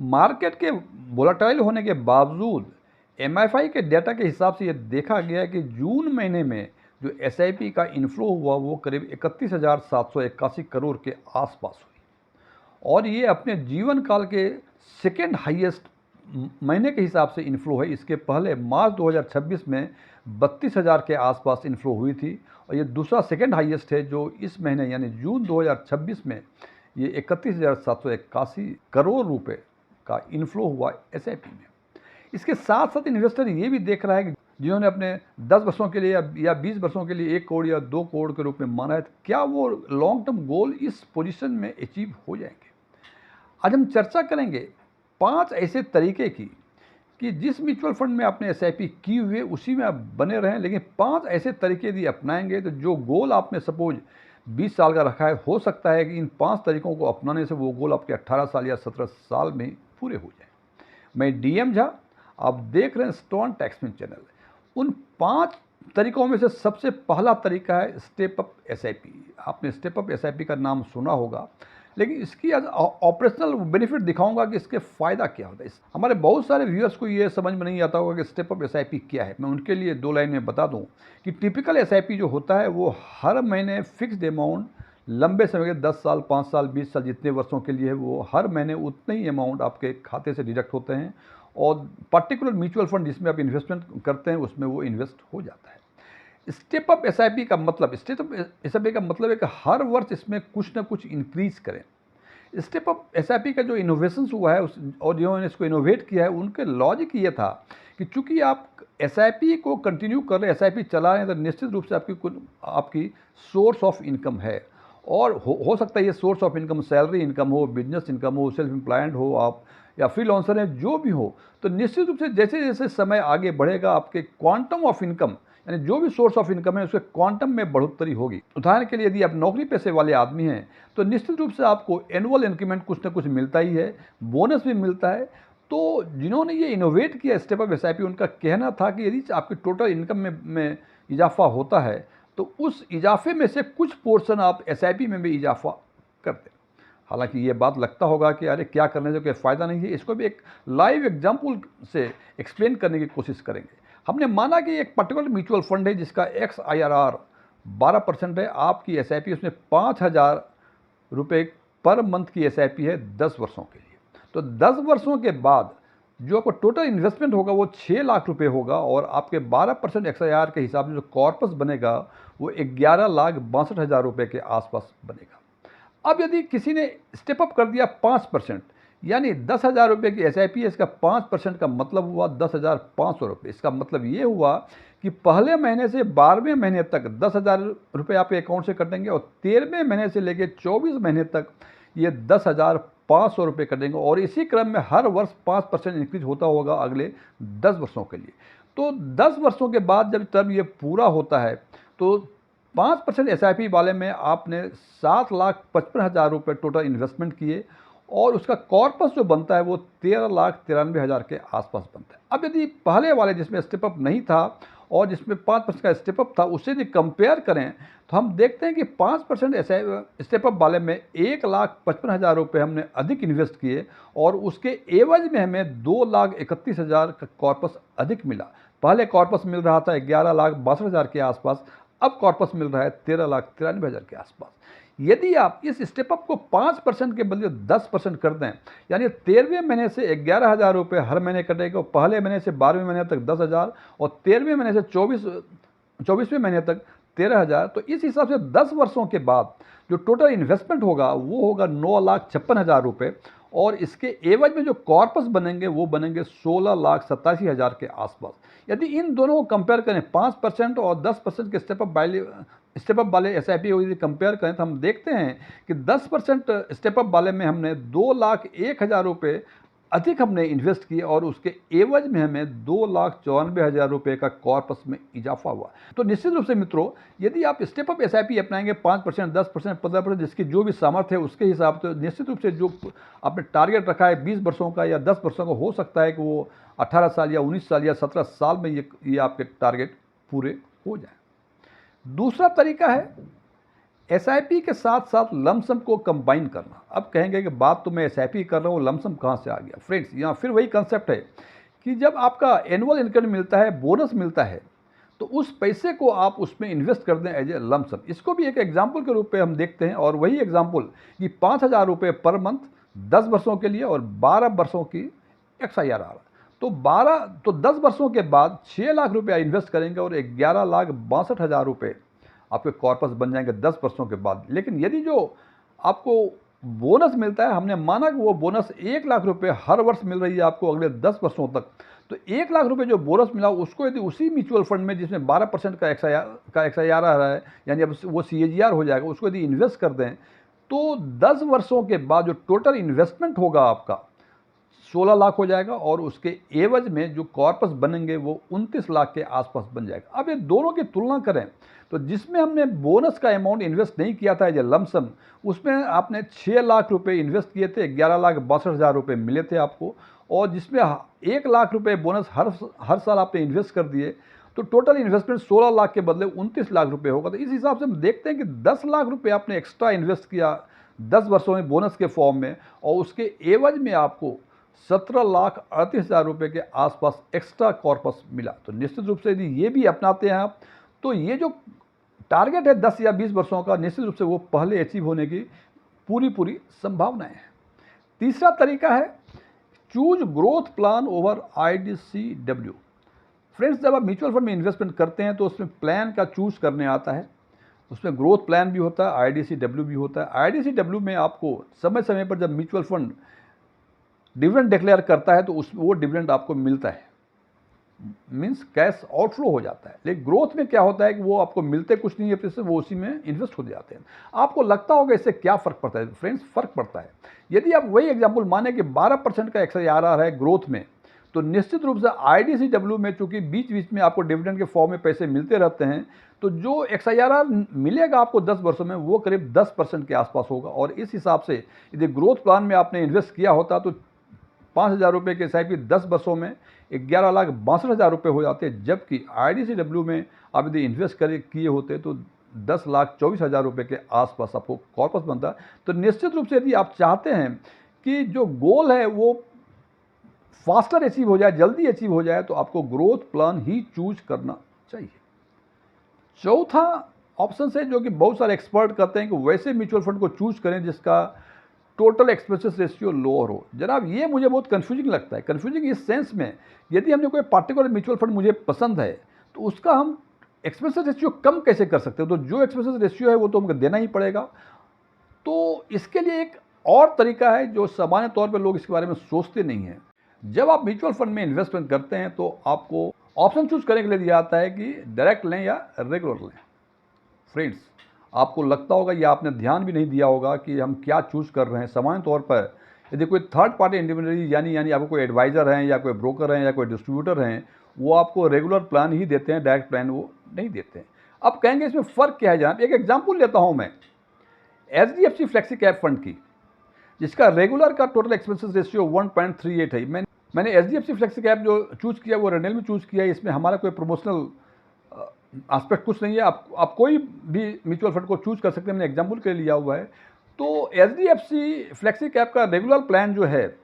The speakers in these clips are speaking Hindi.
मार्केट के वोलेटाइल होने के बावजूद एमएफआई के डेटा के हिसाब से ये देखा गया है कि जून महीने में जो एसआईपी का इन्फ्लो हुआ वो करीब 31,781 करोड़ के आसपास हुई और ये अपने जीवन काल के सेकेंड हाईएस्ट महीने के हिसाब से इन्फ्लो है। इसके पहले मार्च 2026 में 32,000 के आसपास इन्फ्लो हुई थी और ये दूसरा सेकेंड हाईएस्ट है जो इस महीने यानी जून 2026 में ये 31,781 करोड़ रुपए का इन्फ्लो हुआ एसआईपी में। इसके साथ साथ इन्वेस्टर ये भी देख रहा है कि जिन्होंने अपने 10 वर्षों के लिए या 20 वर्षों के लिए 1 करोड़ या 2 करोड़ के रूप में माना है, क्या वो लॉन्ग टर्म गोल इस पोजीशन में अचीव हो जाएंगे। आज हम चर्चा करेंगे 5 ऐसे तरीके की कि जिस म्यूचुअल फंड में आपने एसआईपी की हुई उसी में आप बने रहें, लेकिन 5 ऐसे तरीके यदि अपनाएंगे तो जो गोल आपने सपोज 20 साल का रखा है, हो सकता है कि इन 5 तरीकों को अपनाने से वो गोल आपके 18 साल या 17 साल में पूरे हो जाए। मैं डीएम झा, आप देख रहे हैं स्टोन टैक्समैन चैनल। उन 5 तरीकों में से सबसे पहला तरीका है स्टेप अप एसआईपी। आपने स्टेप अप एसआईपी का नाम सुना होगा, लेकिन इसकी आज ऑपरेशनल बेनिफिट दिखाऊंगा कि इसके फ़ायदा क्या होता है। हमारे बहुत सारे व्यूअर्स को ये समझ में नहीं आता होगा कि स्टेप अप एसआईपी क्या है। मैं उनके लिए 2 लाइन में बता दूं कि टिपिकल एसआईपी जो होता है वो हर महीने फिक्स्ड अमाउंट लंबे समय के 10 साल, 5 साल, 20 साल जितने वर्षों के लिए है वो हर महीने उतने ही अमाउंट आपके खाते से डिडक्ट होते हैं और पर्टिकुलर म्यूचुअल फंड जिसमें आप इन्वेस्टमेंट करते हैं उसमें वो इन्वेस्ट हो जाता है। स्टेप अप एसआईपी का मतलब है कि हर वर्ष इसमें कुछ ना कुछ इंक्रीज करें। स्टेप अप एसआईपी का जो इनोवेशन हुआ है और जिन्होंने इसको इनोवेट किया है उनके लॉजिक ये था कि चूंकि आप एसआईपी को कंटिन्यू कर रहे हैं, एसआईपी चला रहे हैं, तो निश्चित रूप से आपकी सोर्स ऑफ इनकम है और हो सकता है ये source of income salary income हो, बिजनेस इनकम हो, सेल्फ एम्प्लॉयड हो आप या फ्रीलांसर है, जो भी हो, तो निश्चित रूप से जैसे जैसे समय आगे बढ़ेगा आपके क्वांटम ऑफ इनकम यानी जो भी सोर्स ऑफ इनकम है उसके क्वांटम में बढ़ोतरी होगी। उदाहरण के लिए यदि आप नौकरी पेशे वाले आदमी हैं तो निश्चित रूप से आपको एनुअल इंक्रीमेंट कुछ ना कुछ मिलता ही है, बोनस भी मिलता है। तो जिन्होंने ये इनोवेट किया स्टेप अप एसआईपी, उनका कहना था कि यदि आपकी टोटल इनकम में इजाफा होता है तो उस इजाफे में से कुछ पोर्शन आप एसआईपी में भी इजाफा कर दें। हालांकि ये बात लगता होगा कि अरे क्या करने से कोई फ़ायदा नहीं है, इसको भी एक लाइव एग्जाम्पल से एक्सप्लेन करने की कोशिश करेंगे। हमने माना कि एक पर्टिकुलर म्यूचुअल फंड है जिसका एक्स IRR 12% है, आपकी एसआईपी उसमें 5,000 रुपये पर मंथ की एसआईपी है 10 वर्षों के लिए। तो 10 वर्षों के बाद जो आपका टोटल इन्वेस्टमेंट होगा वो 6 लाख रुपए होगा और आपके 12% XIR के हिसाब से जो कॉर्पस बनेगा वो 11,62,000 रुपये के आसपास बनेगा। अब यदि किसी ने स्टेप अप कर दिया 5%, यानी 10,000 रुपये की एसआईपी है, इसका 5% का मतलब हुआ 10,500 रुपये। इसका मतलब ये हुआ कि पहले महीने से 12वें महीने तक 10,000 रुपये आपके अकाउंट से कटेंगे और 13वें महीने से लेकर 24 महीने तक ये 10,500 रुपये कटेंगे और इसी क्रम में हर वर्ष 5% इंक्रीज होता होगा अगले 10 वर्षों के लिए। तो 10 वर्षों के बाद जब टर्म ये पूरा होता है तो 5% एसआईपी वाले में आपने 7,55,000 रुपये टोटल इन्वेस्टमेंट किए और उसका कॉर्पस जो बनता है वो 13,93,000 के आसपास बनता है। अब यदि पहले वाले जिसमें स्टेप अप नहीं था और जिसमें 5% का स्टेप अप था उससे यदि कंपेयर करें तो हम देखते हैं कि 5% स्टेप अप वाले में 1,55,000 रुपये हमने अधिक इन्वेस्ट किए और उसके एवज में हमें 2,31,000 का कॉर्पस अधिक मिला। पहले कॉर्पस मिल रहा था 11,62,000 के आसपास, अब कॉर्पस मिल रहा है 13,93,000 के आसपास। यदि आप इस स्टेप अप को 5% के बदले 10% कर दें, यानी 13वें महीने से 11,000 रुपये हर महीने कटेगा, पहले महीने से 12वें महीने तक 10,000 और 13वें महीने से 24वें महीने तक 13,000, तो इस हिसाब से 10 वर्षों के बाद जो टोटल इन्वेस्टमेंट होगा वो होगा 9,56,000 रुपये और इसके एवज में जो कॉर्पस बनेंगे वो बनेंगे 16,87,000 के आसपास। यदि इन दोनों को कंपेयर करें 5% और 10% के स्टेप अप वाले एसआईपी को यदि कंपेयर करें तो हम देखते हैं कि 10% स्टेप अप वाले में हमने 2,01,000 रुपये अधिक हमने इन्वेस्ट किए और उसके एवज में हमें 2,94,000 रुपये का कॉर्पस में इजाफा हुआ। तो निश्चित रूप से मित्रों, यदि आप स्टेप अप एसआईपी अपनाएंगे 5%, 10%, 15%, जिसकी जो भी सामर्थ्य है उसके हिसाब से निश्चित रूप से जो आपने टारगेट रखा है 20 वर्षों का या 10 वर्षों का, हो सकता है कि वो 18 साल या 19 साल या 17 साल में ये आपके टारगेट पूरे हो जाए। दूसरा तरीका है एसआईपी के साथ साथ लमसम को कंबाइन करना। अब कहेंगे कि बात तो मैं एसआईपी कर रहा हूँ, लमसम कहाँ से आ गया? फ्रेंड्स, यहाँ फिर वही कंसेप्ट है कि जब आपका एनुअल इनकम मिलता है, बोनस मिलता है, तो उस पैसे को आप उसमें इन्वेस्ट कर दें एज ए लमसम। इसको भी एक एग्जाम्पल के रूप में हम देखते हैं, और वही एग्जाम्पल कि 5,000 रुपये पर मंथ 10 वर्षों के लिए और 12 वर्षों की XIRR। तो 10 वर्षों के बाद 6 लाख रुपया इन्वेस्ट करेंगे और 11,62,000 रुपये आपके कॉर्पस बन जाएंगे 10 वर्षों के बाद। लेकिन यदि जो आपको बोनस मिलता है, हमने माना कि वो बोनस 1 लाख रुपये हर वर्ष मिल रही है आपको अगले 10 वर्षों तक, तो 1 लाख रुपये जो बोनस मिला उसको यदि उसी म्यूचुअल फंड में जिसमें 12% का XIR आ रहा है, यानी अब वो CAGR हो जाएगा, उसको यदि इन्वेस्ट कर दें तो 10 वर्षों के बाद जो टोटल इन्वेस्टमेंट होगा आपका 16 लाख हो जाएगा, और उसके एवज में जो कॉर्पस बनेंगे वो 29 लाख के आसपास बन जाएगा। अब ये दोनों की तुलना करें तो जिसमें हमने बोनस का अमाउंट इन्वेस्ट नहीं किया था एज लमसम, उसमें आपने 6 लाख रुपए इन्वेस्ट किए थे, 11,62,000 रुपये मिले थे आपको, और जिसमें 1 लाख रुपए बोनस हर साल आपने इन्वेस्ट कर दिए, तो टोटल इन्वेस्टमेंट 16 लाख के बदले 29 लाख रुपए होगा। तो इस हिसाब से हम देखते हैं कि 10 लाख रुपए आपने एक्स्ट्रा इन्वेस्ट किया 10 वर्षों में बोनस के फॉर्म में, और उसके एवज में आपको 17,38,000 रुपये के आसपास एक्स्ट्रा कॉर्पस मिला। तो निश्चित रूप से यदि ये भी अपनाते हैं आप, तो ये जो टारगेट है 10 या 20 वर्षों का, निश्चित रूप से वो पहले अचीव होने की पूरी संभावनाएं हैं। तीसरा तरीका है choose growth plan over IDCW। Friends, जब आप म्यूचुअल फंड में इन्वेस्टमेंट करते हैं तो उसमें प्लान का चूज करने आता है, उसमें ग्रोथ प्लान भी होता है, IDCW भी होता है। IDCW में आपको समय समय पर जब म्यूचुअल फंड डिविडेंड डिक्लेयर करता है तो वो डिविडेंड आपको मिलता है, मीन्स कैश आउटफ्लो हो जाता है। लेकिन ग्रोथ में क्या होता है कि वो आपको मिलते कुछ नहीं है, फिर से वो उसी में इन्वेस्ट हो जाते हैं। आपको लगता होगा इससे क्या फ़र्क पड़ता है? फ्रेंड्स, फ़र्क पड़ता है। यदि आप वही एग्जाम्पल माने कि 12% का XIRR है ग्रोथ में, तो निश्चित रूप से IDCW में चूंकि बीच बीच में आपको डिविडेंड के फॉर्म में पैसे मिलते रहते हैं, तो जो XIRR मिलेगा आपको 10 वर्षों में वो करीब 10% के आसपास होगा। और इस हिसाब से यदि ग्रोथ प्लान में आपने इन्वेस्ट किया होता तो 5,000 रुपये के SIP 10 वर्षों में 11,62,000 रुपये हो जाते, जबकि IDCW में आप यदि इन्वेस्ट किए होते तो 10,24,000 रुपये के आसपास आपको कॉर्पस बनता। तो निश्चित रूप से यदि आप चाहते हैं कि जो गोल है वो फास्टर अचीव हो जाए, जल्दी अचीव हो जाए, तो आपको ग्रोथ प्लान ही चूज करना चाहिए। चौथा ऑप्शन है जो कि बहुत सारे एक्सपर्ट कहते हैं कि वैसे म्यूचुअल फंड को चूज करें जिसका टोटल एक्सपेंसेस रेशियो लोअर हो। जनाब, ये मुझे बहुत कंफ्यूजिंग लगता है। कंफ्यूजिंग इस सेंस में, यदि हमने कोई पार्टिकुलर म्यूचुअल फंड मुझे पसंद है तो उसका हम एक्सपेंसेस रेशियो कम कैसे कर सकते हैं? तो जो एक्सपेंसेस रेशियो है वो तो हमको देना ही पड़ेगा। तो इसके लिए एक और तरीका है जो सामान्य तौर पर लोग इसके बारे में सोचते नहीं हैं। जब आप म्यूचुअल फंड में इन्वेस्टमेंट करते हैं तो आपको ऑप्शन चूज करने के लिए दिया जाता है कि डायरेक्ट लें या रेगुलर लें। फ्रेंड्स, आपको लगता होगा या आपने ध्यान भी नहीं दिया होगा कि हम क्या चूज कर रहे हैं। सामान्य तौर पर यदि कोई थर्ड पार्टी इंटरमीडिएट यानी आपको कोई एडवाइज़र हैं या कोई ब्रोकर हैं या कोई डिस्ट्रीब्यूटर हैं, वो आपको रेगुलर प्लान ही देते हैं, डायरेक्ट प्लान वो नहीं देते हैं। अब कहेंगे इसमें फ़र्क क्या है? जनाब, एक एग्जाम्पल लेता हूँ मैं HDFC फ्लेक्सी कैप फंड की, जिसका रेगुलर का टोटल एक्सपेंसेस रेशियो 1.38 है। मैंने HDFC फ्लेक्सी कैप जो चूज़ किया वो रेनेल में चूज़ किया है। इसमें हमारा कोई प्रमोशनल एस्पेक्ट कुछ नहीं है। आप कोई भी म्यूचुअल फंड को चूज़ कर सकते हैं, मैंने एग्जाम्पल के लिए लिया हुआ है। तो HDFC फ्लेक्सी कैप का रेगुलर प्लान जो है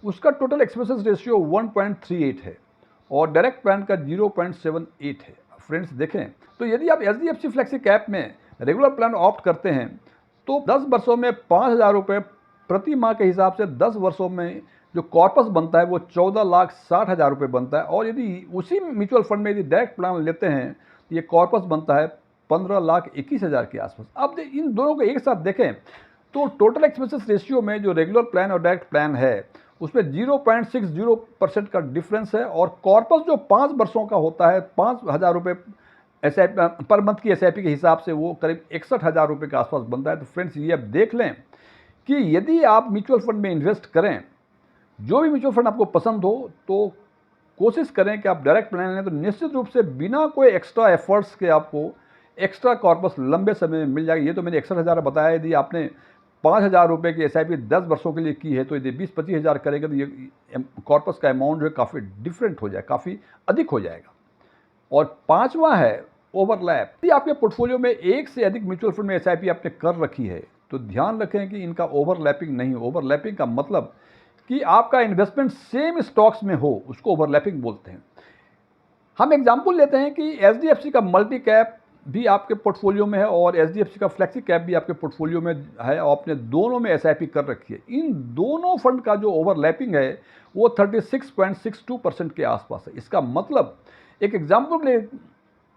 उसका टोटल एक्सपेंसेस रेशियो 1.38 है और डायरेक्ट प्लान का 0.78 है। फ्रेंड्स देखें, तो यदि आप HDFC फ्लेक्सी कैप में रेगुलर प्लान ऑप्ट करते हैं तो 10 वर्षों में 5,000 रुपये प्रति माह के हिसाब से 10 वर्षों में जो कॉर्पस बनता है वो 14,60,000 रुपये बनता है। और यदि उसी म्यूचुअल फंड में यदि डायरेक्ट प्लान लेते हैं तो ये कॉर्पस बनता है 15,21,000 के आसपास। अब इन दोनों को एक साथ देखें तो टोटल एक्सपेंसेस रेशियो में जो रेगुलर प्लान और डायरेक्ट प्लान है उसमें 0.60% का डिफरेंस है, और कॉर्पस जो 5 वर्षों का होता है 5,000 रुपये पर मंथ की SIP के हिसाब से वो करीब 61,000 रुपये के आसपास बनता है। तो फ्रेंड्स, ये अब देख लें कि यदि आप म्यूचुअल फंड में इन्वेस्ट करें, जो भी म्यूचुअल फंड आपको पसंद हो, तो कोशिश करें कि आप डायरेक्ट प्लान लें, तो निश्चित रूप से बिना कोई एक्स्ट्रा एफर्ट्स के आपको एक्स्ट्रा कॉर्पस लंबे समय में मिल जाएगा। ये तो मैंने 61,000 बताया। यदि आपने 5,000 रुपये की SIP 10 वर्षों के लिए की है तो यदि 20-25,000 करेगा तो ये कॉर्पस का अमाउंट जो है काफ़ी डिफरेंट हो जाए, काफ़ी अधिक हो जाएगा। और पाँचवा है ओवरलैप। यदि आपके पोर्टफोलियो में एक से अधिक म्यूचुअल फंड में एसआईपी आपने कर रखी है तो ध्यान रखें कि इनका ओवरलैपिंग नहीं हो। ओवरलैपिंग का मतलब कि आपका इन्वेस्टमेंट सेम स्टॉक्स में हो, उसको ओवरलैपिंग बोलते हैं। हम एग्जाम्पल लेते हैं कि एचडीएफसी का मल्टी कैप भी आपके पोर्टफोलियो में है और एचडीएफसी का फ्लेक्सी कैप भी आपके पोर्टफोलियो में है और आपने दोनों में एसआईपी कर रखी है। इन दोनों फंड का जो ओवरलैपिंग है वो 36.62% के आसपास है। इसका मतलब एक एग्जाम्पल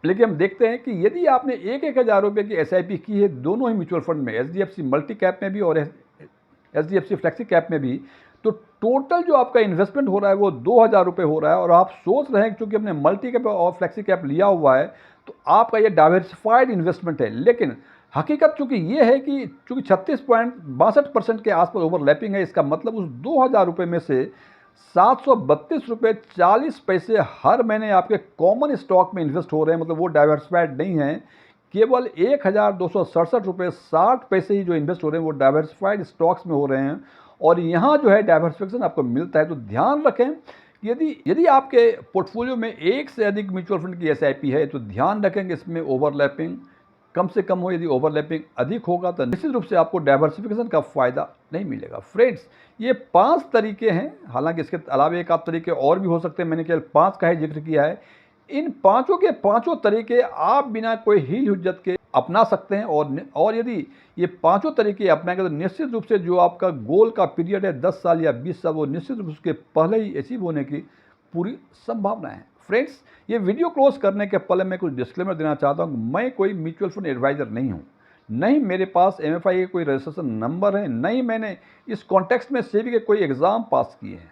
लेके हम देखते हैं कि यदि आपने 1,000 रुपये की एसआईपी की है दोनों ही म्यूचुअल फंड में, एचडीएफसी मल्टी कैप में भी और एचडीएफसी फ्लेक्सी कैप में भी, तो टोटल जो आपका इन्वेस्टमेंट हो रहा है वो 2,000 रुपये हो रहा है। और आप सोच रहे हैं क्योंकि हमने मल्टी कैप और फ्लेक्सी कैप लिया हुआ है तो आपका ये डाइवर्सिफाइड इन्वेस्टमेंट है, लेकिन हकीकत चूंकि ये है कि चूंकि 36.62% के आसपास ओवरलैपिंग है, इसका मतलब उस 2,000 रुपये में से 732 रुपये 40 पैसे हर महीने आपके कॉमन स्टॉक में इन्वेस्ट हो रहे हैं, मतलब वो डाइवर्सिफाइड नहीं है। केवल 1,267 रुपये 60 पैसे ही जो इन्वेस्ट हो रहे हैं वो डाइवर्सिफाइड स्टॉक्स में हो रहे हैं और यहाँ जो है डाइवर्सिफिकेशन आपको मिलता है। तो ध्यान रखें यदि आपके पोर्टफोलियो में एक से अधिक म्यूचुअल फंड की एसआईपी है तो ध्यान रखें कि इसमें ओवरलैपिंग कम से कम हो। यदि ओवरलैपिंग अधिक होगा तो निश्चित रूप से आपको डाइवर्सिफिकेशन का फ़ायदा नहीं मिलेगा। फ्रेंड्स, ये 5 तरीके हैं, हालांकि इसके अलावा एक आध तरीके और भी हो सकते हैं, मैंने केवल 5 का ही जिक्र किया है। इन पाँचों के पाँचों तरीके आप बिना कोई हील हुज्जत के अपना सकते हैं और यदि ये पाँचों तरीके अपनाएंगे तो निश्चित रूप से जो आपका गोल का पीरियड है 10 साल या 20 साल, वो निश्चित रूप से पहले ही अचीव होने की पूरी संभावना है। फ्रेंड्स, ये वीडियो क्लोज करने के पहले मैं कुछ डिस्क्लेमर देना चाहता हूँ। मैं कोई म्यूचुअल फंड एडवाइज़र नहीं हूँ, नहीं मेरे पास एमएफआई का कोई रजिस्ट्रेशन नंबर है, नहीं मैंने इस कॉन्टेक्स्ट में सेबी के कोई एग्ज़ाम पास किए हैं।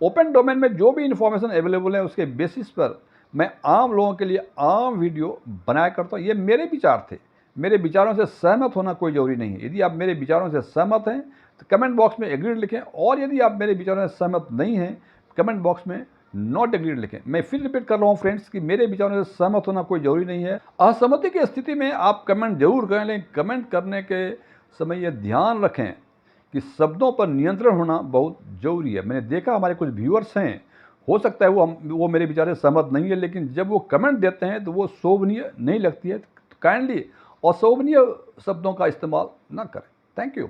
ओपन डोमेन में जो भी इन्फॉर्मेशन अवेलेबल है उसके बेसिस पर मैं आम लोगों के लिए आम वीडियो बनाया करता हूँ। ये मेरे विचार थे, मेरे विचारों से सहमत होना कोई ज़रूरी नहीं है। यदि आप मेरे विचारों से सहमत हैं तो कमेंट बॉक्स में एग्रीड लिखें और यदि आप मेरे विचारों से सहमत नहीं हैं कमेंट बॉक्स में नॉट एग्रीड लिखें। मैं फिर रिपीट कर रहा हूँ फ्रेंड्स कि मेरे विचारों से सहमत होना कोई ज़रूरी नहीं है। असहमति की स्थिति में आप कमेंट जरूर करें, लेकिन कमेंट करने के समय ये ध्यान रखें कि शब्दों पर नियंत्रण होना बहुत ज़रूरी है। मैंने देखा हमारे कुछ व्यूअर्स हैं, हो सकता है वो मेरे विचार से सहमत नहीं है, लेकिन जब वो कमेंट देते हैं तो वो शोभनीय नहीं लगती है। तो काइंडली अशोभनीय शब्दों का इस्तेमाल ना करें। Thank you.